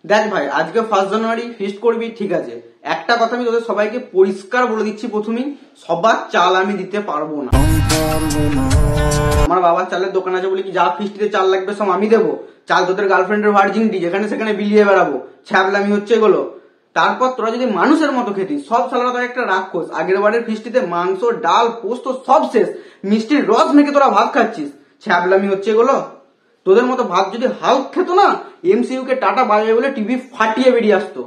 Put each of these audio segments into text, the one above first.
দেখ ভাই, আজকে 1 জানুয়ারি ফিস্ট করবি, ঠিক আছে। একটা কথা আমি তোদের সবাইকে পরিষ্কার বলে দিচ্ছি প্রথমেই, সবার চাল আমি দিতে পারবো না। আমার বাবার চালের দোকান আছে বলে কি যা ফিস্টিতে চাল লাগবে সব আমি দেবো? চাল তোদের গার্লফ্রেন্ডের ভার্জিনিটি, যেখানে সেখানে বিলিয়ে বেড়াবো, ছ্যাবলামি হচ্ছে এগুলো। তারপর তোরা যদি মানুষের মতো খেতিস, সব সালারা তোরা একটা রাক্ষস। আগের বারের ফিস্টিতে মাংস, ডাল, পোস্ত সব শেষ, মিষ্টির রস মেখে তোরা ভাত খাচ্ছিস, ছ্যাবলামি হচ্ছে এগুলো। তোদের মতো ভাত যদি হাল্ক খেত না, এমসিইউ কে টাটা বাজবে বলে টিভি ফাটিয়ে বেরিয়ে আসতো।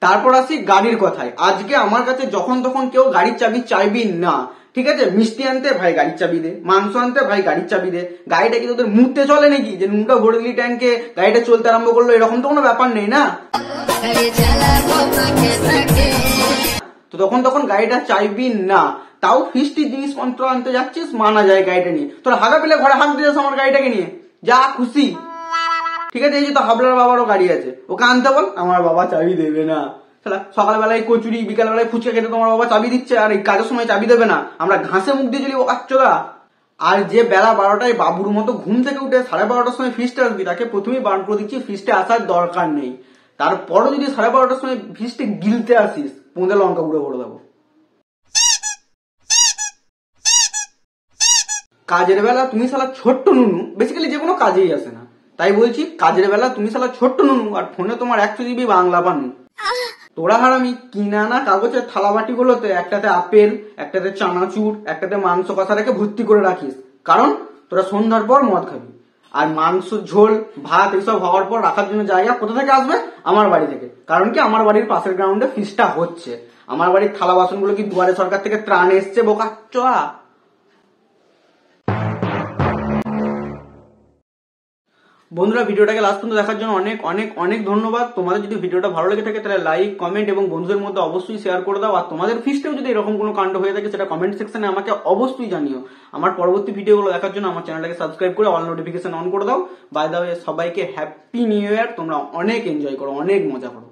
তারপর আসি গাড়ির কথায়। আজকে আমার কাছে যখন তখন কেউ গাড়ির চাবি চাইবি না, ঠিক আছে। মিষ্টি আনতে ভাই গাড়ির চাবি দে, মাংস আনতে ভাই গাড়ির চাবি দে। গাড়িটা কি তোদের মুহূর্তে চলে নাকি যে নুনটা ভরে দিলি ট্যাঙ্কে গাড়িটা চলতে আরম্ভ করলো? এরকম তো কোনো ব্যাপার নেই না। তো তখন গাড়িটা চাইবি না। তাও ফিস্টির জিনিসপত্র আনতে যাচ্ছিস, মানা যায় গাড়িটা নিয়ে। তোর হাগা পেলে ঘরে হাঁক দিয়েছ আমার গাড়িটাকে নিয়ে, যা খুশি, ঠিক আছে। এই যে তো হাবলার বাবারও গাড়ি আছে, ওকে আনতে বল, আমার বাবা চাবি দেবে না। সকালবেলায় কচুরি, বিকালবেলায় ফুচকা খেতে তোমার বাবা চাবি দিচ্ছে, আর এই কাজের সময় চাবি দেবে না? আমরা ঘাসে মুখ দিয়ে চলি ও কাচ্চোদা। আর যে বেলা 12টায় বাবুর মতো ঘুম থেকে উঠে 12:30টার সময় ফিস্টে আসবি, তাকে প্রথমেই বারণ করে দিচ্ছি ফিস্টে আসার দরকার নেই। তারপরও যদি 12:30টার সময় ফিস্টে গিলতে আসিস, পোঁদে লঙ্কা গুঁড়ো ভরে দেবো। কাজের বেলা তুমি শালা ছোট্ট নুনু, বেসিক্যালি যে কোনো কাজেই আসে না, তাই বলছি কাজের বেলা তুমি শালা ছোট্ট নুনু, আর ফোনে তোমার 100 জিবি বাংলা পানু। তোরা হারামি কিনা না কাগজের থালাবাটি গুলোতে একটাতে আপেল, একটাতে চানাচুর, একটাতে মাংস কষা রেখে ভর্তি করে রাখিস, কারণ তোরা সন্ধ্যার পর মদ খাবি। আর মাংস, ঝোল, ভাত এসব হওয়ার পর রাখার জন্য জায়গা কোথা থেকে আসবে? আমার বাড়ি থেকে। কারণ কি, আমার বাড়ির পাশের গ্রাউন্ডে ফিস্টটা হচ্ছে। আমার বাড়ির থালা বাসন গুলো কি দুয়ারে সরকার থেকে ত্রাণ এসছে বোকাচ্চোয়া? বন্ধুরা, ভিডিওটাকে লাস্ট পর্যন্ত দেখার জন্য অনেক অনেক অনেক ধন্যবাদ। তোমাদের যদি ভিডিওটা ভালো লেগে থাকে তাহলে লাইক, কমেন্ট এবং বন্ধুদের মধ্যে অবশ্যই শেয়ার করে দাও। আর তোমাদের ফিস্টেও যদি এরকম কোনো কাণ্ড হয়ে থাকে সেটা কমেন্ট সেকশনে আমাকে অবশ্যই জানিও। আমার পরবর্তী ভিডিওগুলো দেখার জন্য আমার চ্যানেলটাকে সাবস্ক্রাইব করে অল নোটিফিকেশন অন করে দাও। বাই দ্য ওয়ে, সবাইকে হ্যাপি নিউ ইয়ার। তোমরা অনেক এনজয় করো, অনেক মজা করো।